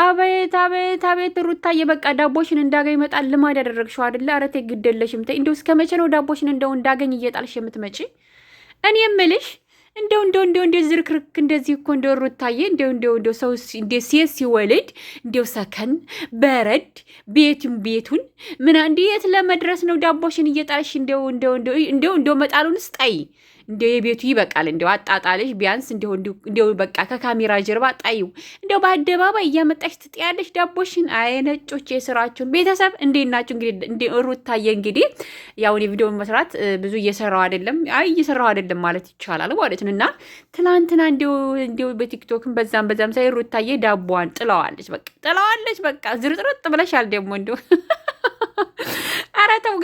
አቤት አቤት አቤት ሩታዬ፣ በቃ ዳቦሽን እንዳገኝ ይመጣል ልማድ ያደረግሽው አይደለ? ኧረ ተይ ግድ የለሽም ተይ። እንደው እስከ መቼ ነው ዳቦሽን እንደው እንዳገኝ እየጣልሽ የምትመጪ? እኔ የምልሽ እንደው ዝርክርክ እንደዚህ እኮ እንደው ሩታዬ እንደው ሰው ሴት ሲወልድ እንደው ሰከን በረድ ቤቱን ምን እንዴት ለመድረስ ነው ዳቦሽን እየጣልሽ እንደው መጣሉንስ ጣይ። እንደው የቤቱ ይበቃል። እንደው አጣጣልሽ ቢያንስ እንደው በቃ ከካሜራ ጀርባ ጣይው። እንደው በአደባባይ እያመጣሽ ትጥያለሽ ዳቦሽን። አይ ነጮች የስራችሁን። ቤተሰብ እንዴት ናችሁ? እንግዲህ ሩታዬ እንግዲህ ያው እኔ ቪዲዮ መስራት ብዙ እየሰራው አይደለም ማለት ይቻላል ማለት ነው። እና ትናንትና እንደው በቲክቶክም በዛም ሳይ ሩታዬ ዳቦዋን ጥለዋለች። በቃ ዝርጥርጥ ብለሻል ደግሞ እንደው ኧረ ተው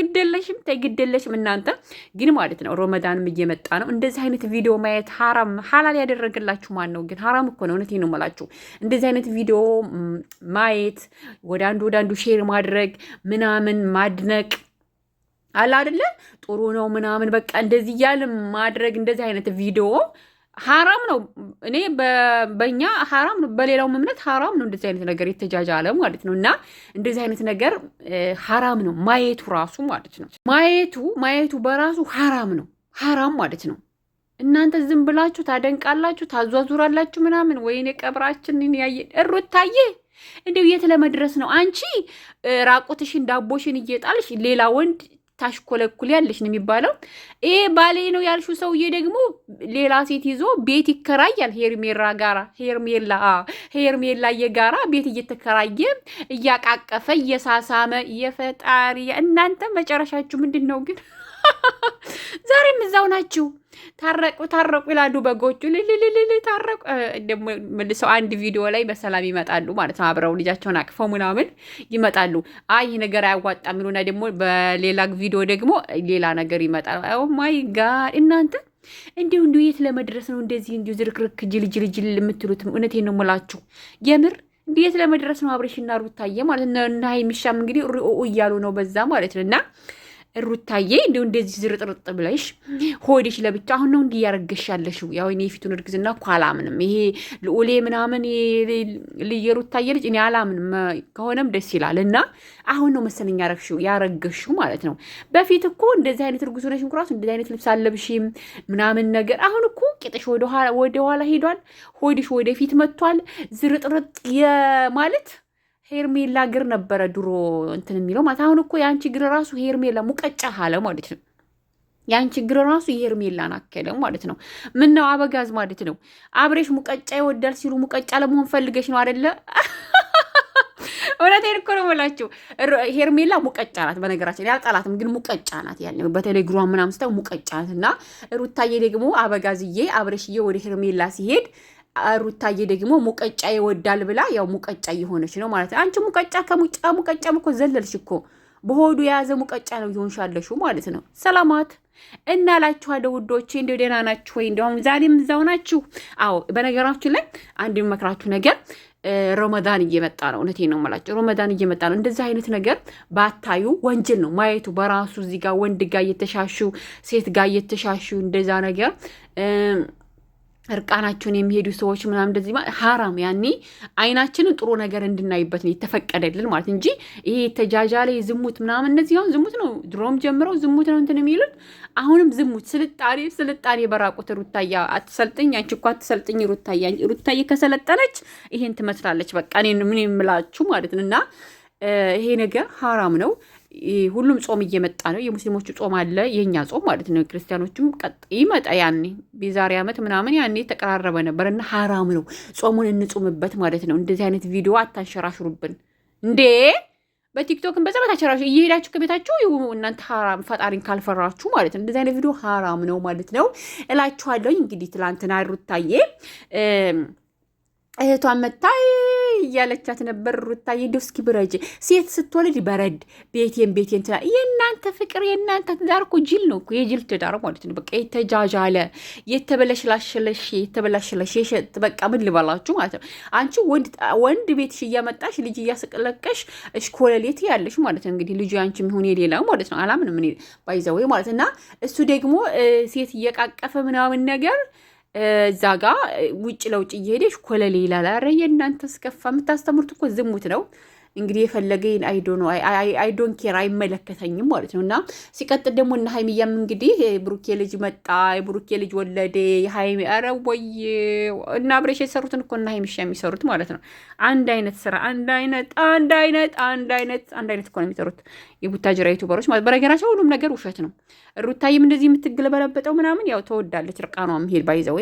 ግደለሽም እናንተ ግን ማለት ነው። ረመዳንም እየመጣ ነው። እንደዚህ አይነት ቪዲዮ ማየት ሐላል ያደረግላችሁ ማን ነው ግን? ሐራም እኮ ነው። እውነቴን ነው የምላችሁ። እንደዚህ አይነት ቪዲዮ ማየት ወደ አንዱ ሼር ማድረግ ምናምን ማድነቅ አለ አይደለ? ጥሩ ነው ምናምን በቃ እንደዚህ እያለ ማድረግ እንደዚህ አይነት ቪዲዮ ሐራም ነው። እኔ በእኛ ሐራም ነው፣ በሌላው እምነት ሐራም ነው እንደዚህ አይነት ነገር የተጃጃለ ማለት ነው። እና እንደዚህ አይነት ነገር ሐራም ነው ማየቱ ራሱ ማለት ነው። ማየቱ በራሱ ሐራም ማለት ነው። እናንተ ዝም ብላችሁ ታደንቃላችሁ፣ ታዟዙራላችሁ ምናምን። ወይኔ ቀብራችንን ያየ ሩታዬ፣ እንደው የት ለመድረስ ነው አንቺ? ራቁትሽን ዳቦሽን እየጣልሽ ሌላ ወንድ ታሽኮለኩል ያለሽ ነው የሚባለው። ይሄ ባሌ ነው ያልሽው ሰውዬ ደግሞ ሌላ ሴት ይዞ ቤት ይከራያል። ሄርሜላ የጋራ ቤት እየተከራየ እያቃቀፈ እየሳሳመ የፈጣሪ። እናንተ መጨረሻችሁ ምንድን ነው ግን? ዛሬም እዛው ናችሁ። ታረቁ ይላሉ በጎቹ። ታረቁ ደግሞ መልሰው አንድ ቪዲዮ ላይ በሰላም ይመጣሉ ማለት ነው። አብረው ልጃቸውን አቅፈው ምናምን ይመጣሉ። ይህ ነገር አያዋጣም ይሉና ደግሞ በሌላ ቪዲዮ ደግሞ ሌላ ነገር ይመጣል። ኦ ማይ ጋድ እናንተ እንዲሁ የት ለመድረስ ነው እንደዚህ እንዲሁ ዝርክርክ ጅል የምትሉት? እውነቴን ነው የምላችሁ የምር እንዴት ለመድረስ ነው? አብሬሽና ሩታዬ ማለት ነው። እና የሚሻም እንግዲህ እያሉ ነው በዛ ማለት ነው። እና ሩታዬ እንደዚህ ዝርጥርጥ ብለሽ ሆድሽ ለብቻ አሁን ነው እንዲህ ያረገሽ ያለሽው። ያው እኔ የፊቱን እርግዝና እኮ አላምንም። ይሄ ልዑሌ ምናምን የሩታዬ ልጅ እኔ አላምንም። ከሆነም ደስ ይላል። እና አሁን ነው መሰለኝ ያረገሽው ማለት ነው። በፊት እኮ እንደዚህ አይነት እርጉዝ ሆነሽ እንኳን ራሱ እንደዚህ አይነት ልብስ አለብሽም ምናምን ነገር። አሁን እኮ ቂጥሽ ወደ ኋላ ሄዷል፣ ሆድሽ ወደፊት መጥቷል። ዝርጥርጥ ማለት ሄርሜላ እግር ነበረ ድሮ እንትን የሚለው ማለት። አሁን እኮ የአንቺ እግር ራሱ ሄርሜላ ሙቀጫ አለ ማለት ነው። የአንቺ እግር ራሱ የሄርሜላን አከለ ማለት ነው። ምን ነው አበጋዝ ማለት ነው። አብሬሽ ሙቀጫ ይወዳል ሲሉ ሙቀጫ ለመሆን ፈልገሽ ነው አይደለ? እውነቴን እኮ ነው የምላችሁ። ሄርሜላ ሙቀጫ ናት። በነገራችን ያልጠላትም ግን ሙቀጫ ናት። ያለ በተለይ እግሯን ምናምን ስታው ሙቀጫ ናት። እና ሩታዬ ደግሞ አበጋዝዬ አብሬሽዬ ወደ ሄርሜላ ሲሄድ ሩታዬ ደግሞ ሙቀጫ ይወዳል ብላ ያው ሙቀጫ እየሆነች ነው ማለት ነው። አንቺ ሙቀጫም እኮ ዘለልሽ እኮ በሆዱ የያዘ ሙቀጫ ነው እየሆንሻለሹ ማለት ነው። ሰላማት እናላችኋለሁ ውዶቼ። እንደው ደህና ናችሁ ወይ? እንደውም ዛሬም እዛው ናችሁ? አዎ በነገራችን ላይ አንድ የምመክራችሁ ነገር ረመዳን እየመጣ ነው። እውነቴን ነው የምላችሁ፣ ረመዳን እየመጣ ነው። እንደዚህ አይነት ነገር ባታዩ ወንጀል ነው ማየቱ በራሱ። እዚህ ጋር ወንድ ጋር እየተሻሹ ሴት ጋር እየተሻሹ እንደዛ ነገር እርቃናቸውን የሚሄዱ ሰዎች ምናምን እንደዚህ ሐራም። ያኔ አይናችንን ጥሩ ነገር እንድናይበት ነው የተፈቀደልን ማለት እንጂ ይሄ የተጃጃለ ዝሙት ምናምን እነዚህ አሁን ዝሙት ነው፣ ድሮም ጀምረው ዝሙት ነው እንትን የሚሉት አሁንም ዝሙት። ስልጣኔ በራቁት ሩታዬ አትሰልጥኝ፣ አንቺ እኮ አትሰልጥኝ ሩታዬ ከሰለጠነች ይሄን ትመስላለች። በቃ እኔ ምን የምላችሁ ማለት ነው። እና ይሄ ነገር ሐራም ነው። ሁሉም ጾም እየመጣ ነው። የሙስሊሞቹ ጾም አለ፣ የኛ ጾም ማለት ነው። ክርስቲያኖቹም ይመጣ ያኔ የዛሬ ዓመት ምናምን ያኔ ተቀራረበ ነበር እና ሐራም ነው። ጾሙን እንጹምበት ማለት ነው። እንደዚህ አይነት ቪዲዮ አታንሸራሽሩብን እንዴ! በቲክቶክን በዛ በታቸራሽ እየሄዳችሁ ከቤታችሁ እናንተ ሐራም ፈጣሪን ካልፈራችሁ ማለት ነው። እንደዚህ አይነት ቪዲዮ ሐራም ነው ማለት ነው እላችኋለሁ። እንግዲህ ትላንትና ሩታዬ እህቷን መታ እያለቻት ነበር። ሩታዬ እንደው እስኪ ብረጅ ሴት ስትወልድ በረድ ቤቴን ትላ። የእናንተ ፍቅር የእናንተ ትዳር እኮ ጅል ነው እኮ የጅል ትዳር ማለት ነው። በቃ የተጃጃለ የተበላሽላሽለሽ በቃ ምን ልበላችሁ ማለት ነው። አንቺ ወንድ ቤትሽ እያመጣሽ ልጅ እያስቀለቀሽ እሽኮለሌት ያለሽ ማለት ነው። እንግዲህ ልጁ አንቺ የሚሆን የሌላ ማለት ነው። አላምን ምን ባይዘው ማለት እና እሱ ደግሞ ሴት እየቃቀፈ ምናምን ነገር እዛ ጋ ውጭ ለውጭ እየሄደሽ ኮለሌ ይላል። ኧረ የእናንተ ስከፋ። የምታስተምሩት እኮ ዝሙት ነው። እንግዲህ የፈለገኝ አይዶን ኬር አይመለከተኝም ማለት ነው። እና ሲቀጥል ደግሞ እነ ሀይሚያም እንግዲህ ብሩኬ ልጅ መጣ፣ የብሩኬ ልጅ ወለደ፣ የሀይሚ ኧረ ወይ እና አብረሽ የሰሩትን እኮ እና ሀይሚሻ የሚሰሩት ማለት ነው። አንድ አይነት ስራ፣ አንድ አይነት እኮ ነው የሚሰሩት የቡታጅራ ዩቱበሮች ማለት። በነገራቸው ሁሉም ነገር ውሸት ነው። ሩታይም እንደዚህ የምትገለበለበጠው ምናምን ያው ተወዳለች። እርቃኗ መሄድ ባይዘው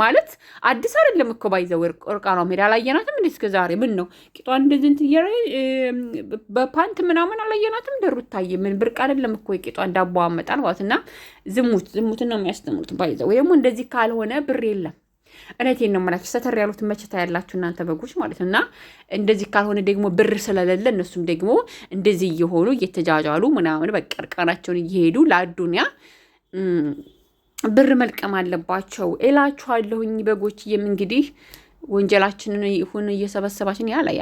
ማለት አዲስ አይደለም እኮ ባይዘው እርቃኗ መሄድ አላየናትም እንዴ እስከ ዛሬ? ምን ነው ቂጧን እንደዚህ እንትን በፓንት ምናምን አላየናትም? እንደ ሩታዬ ምን ብርቅ አይደለም እኮ የቂጧን ዳቦ አመጣል ማለት። እና ዝሙትን ነው የሚያስተምሩት ባይዘው። ደግሞ እንደዚህ ካልሆነ ብር የለም። እውነቴን ነው የምላችሁ። ሰተር ያሉትን መቼ ታያላችሁ እናንተ በጎች ማለት ነው። እና እንደዚህ ካልሆነ ደግሞ ብር ስለሌለ እነሱም ደግሞ እንደዚህ እየሆኑ እየተጃጃሉ ምናምን በቃ እርቃናቸውን እየሄዱ ለአዱንያ ብር መልቀም አለባቸው እላችኋለሁኝ በጎችዬም እንግዲህ ወንጀላችንን ይሁን እየሰበሰባችን ያላይ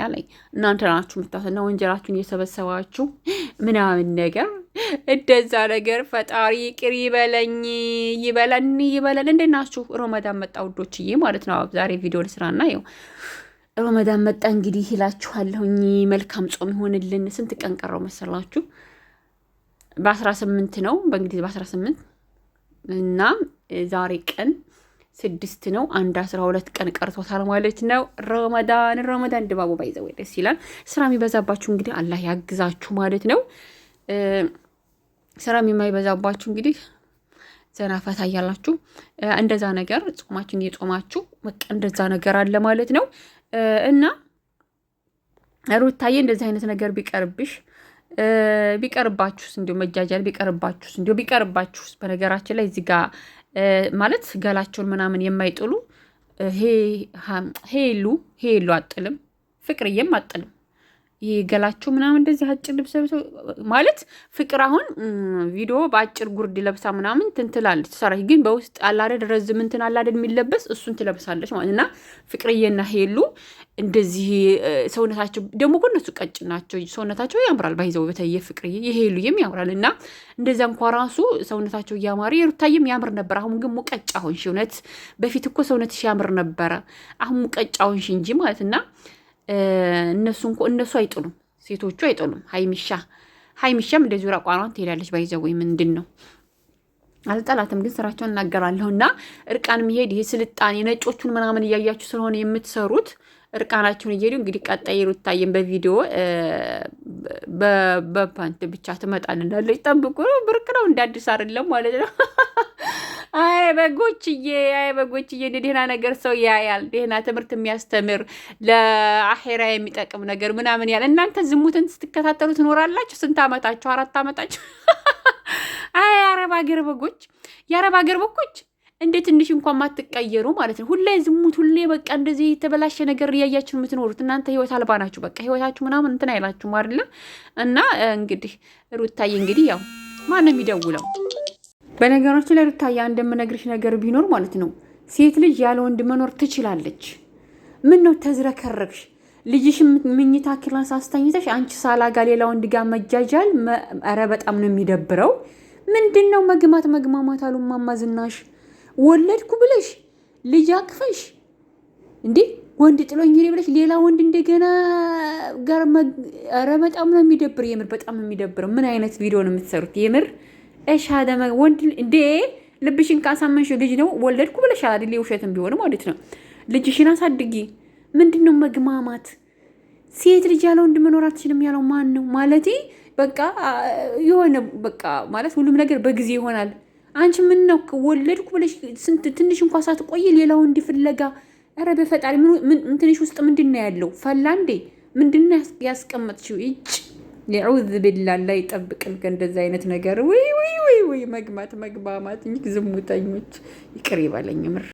እናንተ ናችሁ የምታስና ወንጀላችሁን እየሰበሰባችሁ ምናምን ነገር እንደዛ ነገር ፈጣሪ ቅሪ ይበለን። እንዴት ናችሁ? ሮመዳን መጣ ውዶችዬ ማለት ነው። ዛሬ ቪዲዮ ልስራና ይኸው ሮመዳን መጣ እንግዲህ ይላችኋለሁኝ። መልካም ጾም ይሆንልን። ስንት ቀን ቀረው መሰላችሁ? በ18 ነው በእንግዲህ በ18 እና ዛሬ ቀን 6 ነው። 12 ቀን ቀርቶታል ማለት ነው። ረመዳን ድባቡ ባይዘው ደስ ይላል። ስራ የሚበዛባችሁ እንግዲህ አላህ ያግዛችሁ ማለት ነው። ስራ የማይበዛባችሁ እንግዲህ ዘና ፈታ እያላችሁ እንደዛ ነገር ጾማችሁን እየጾማችሁ በቃ እንደዛ ነገር አለ ማለት ነው። እና ሩታዬ እንደዚህ አይነት ነገር ቢቀርባችሁስ እንዲሁ መጃጃል ቢቀርባችሁስ በነገራችን ላይ እዚህ ጋር ማለት ገላቸውን ምናምን የማይጥሉ ሄሉ አጥልም፣ ፍቅርዬም አጥልም። ይህ ገላቸው ምናምን እንደዚህ አጭር ልብስ ማለት ፍቅር አሁን ቪዲዮ በአጭር ጉርድ ለብሳ ምናምን ትንትላለች ትሰራች፣ ግን በውስጥ አላደድ ረዝም እንትን አላደድ የሚለበስ እሱን ትለብሳለች ማለት እና ፍቅርዬና ሄሉ እንደዚህ ሰውነታቸው ደግሞ እኮ እነሱ ቀጭን ናቸው፣ ሰውነታቸው ያምራል። ባይዘው በተየ ፍቅርዬ የሄሉዬም ያምራል። እና እንደዛ እንኳ ራሱ ሰውነታቸው እያማረ የሩታዬም ያምር ነበር። አሁን ግን ሙቀጫ ሆንሽ። እውነት በፊት እኮ ሰውነትሽ ያምር ነበረ፣ አሁን ሙቀጫ ሆንሽ እንጂ ማለት እና እነሱ አይጥሉም፣ ሴቶቹ አይጥሉም። ሀይሚሻም እንደዚሁ ራቋኗን ትሄዳለች። ባይዘው ወይ ምንድን ነው አልጠላትም፣ ግን ስራቸውን እናገራለሁ። እና እርቃን የሚሄድ ይሄ ስልጣኔ ነጮቹን ምናምን እያያችሁ ስለሆነ የምትሰሩት እርቃናችሁን እየሄዱ እንግዲህ ቀጣይ ሩታዬን በቪዲዮ በፓንት ብቻ ትመጣልናለች። ጠብቁ። ብርቅ ነው፣ እንደ አዲስ አይደለም ማለት ነው። አይ በጎችዬ እንደ ደህና ነገር ሰው ያያል። ደህና ትምህርት የሚያስተምር ለአሄራ የሚጠቅም ነገር ምናምን ያለ እናንተ ዝሙትን ስትከታተሉ ትኖራላችሁ። ስንት ዓመታችሁ? 4 ዓመታችሁ። አይ የአረብ ሀገር በጎች እንደ ትንሽ እንኳን ማትቀየሩ ማለት ነው። ሁሌ ዝሙት፣ ሁሌ በቃ እንደዚህ የተበላሸ ነገር እያያችሁ የምትኖሩት እናንተ ህይወት አልባ ናችሁ። በቃ ህይወታችሁ ምናምን እንትን አይላችሁም አይደለ? እና እንግዲህ ሩታዬ እንግዲህ ያው ማነው የሚደውለው? በነገሮች ላይ ሩታዬ እንደምነግርሽ ነገር ቢኖር ማለት ነው ሴት ልጅ ያለ ወንድ መኖር ትችላለች። ምን ነው ተዝረከረክሽ? ልጅሽ ምኝታ ክላስ አስተኝተሽ አንቺ ሳላጋ ሌላ ወንድ ጋር መጃጃል፣ ኧረ በጣም ነው የሚደብረው። ምንድን ነው መግማማት አሉ እማማ ዝናሽ። ወለድኩ ብለሽ ልጅ አቅፈሽ እንዴ ወንድ ጥሎኝ ሄደ ብለሽ ሌላ ወንድ እንደገና ጋር ኧረ በጣም ነው የሚደብር። የምር በጣም ነው የሚደብረው። ምን አይነት ቪዲዮ ነው የምትሰሩት? የምር እሻደ ወንድ እንዴ ልብሽን ካሳመንሽ ልጅ ነው ወለድኩ ብለሽ አይደል? ውሸትም ቢሆን ማለት ነው ልጅሽን አሳድጊ። ምንድን ነው መግማማት? ሴት ልጅ ያለው ወንድ መኖር አትችልም ያለው ማን ነው? ማለቴ በቃ የሆነ በቃ ማለት ሁሉም ነገር በጊዜ ይሆናል። አንቺ ምን ነው ወለድኩ ብለሽ ትንሽ እንኳን ሳትቆይ ሌላ ወንድ ፍለጋ? ኧረ በፈጣሪ ምን እንትንሽ ውስጥ ምንድን ነው ያለው? ፈላ እንዴ? ምንድን ነው ያስቀመጥሽው? እጭ ሊዑዝ ቢላህ ላይ ይጠብቅል ከእንደዚህ አይነት ነገር። ወይ መግማማት ዝሙተኞች ይቅር ይበለኝ ምር